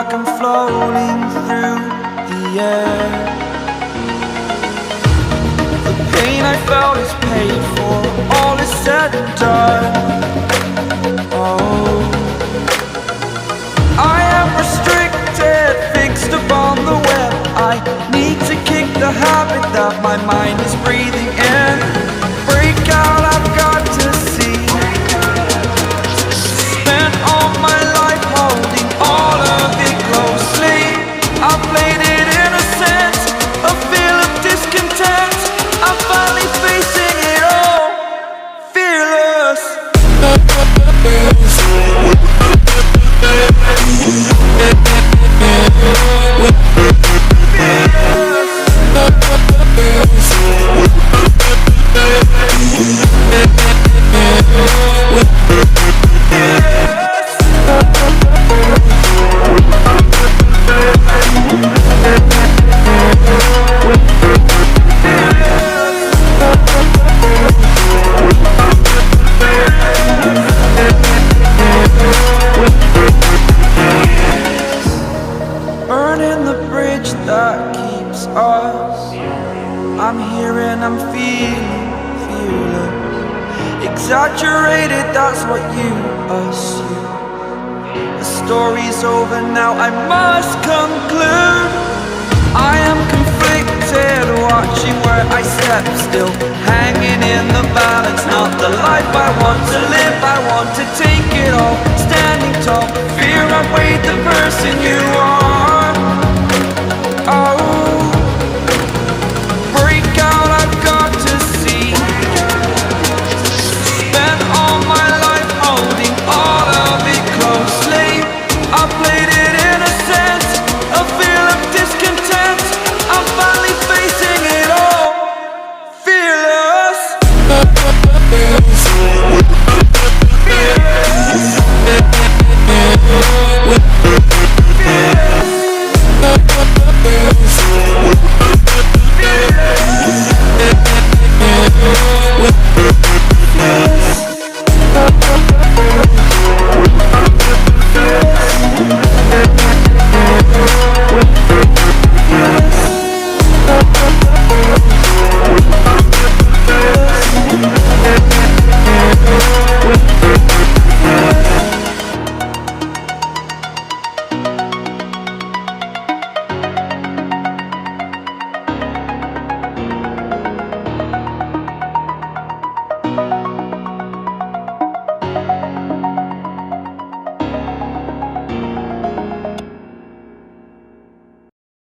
like I'm floating through the air. The pain I felt is paid for, all is said and done. Oh, I am restricted, fixed upon the web. I need to kick the habit that my mind is breathing in. Break out, I've got to see. Spent all my life holding all of it closely. I played it innocent, a feel of discontent. I'm finally facing it all, fearless. Burning the bridge that keeps us. I'm here and I'm feeling fearless. Exaggerated, that's what you assume. The story's over now, I must conclude. I am conflicted, watching where I step still, hanging in the balance. Not the life I want to live, I want to take it all. Standing tall, fear I weighed the person you are.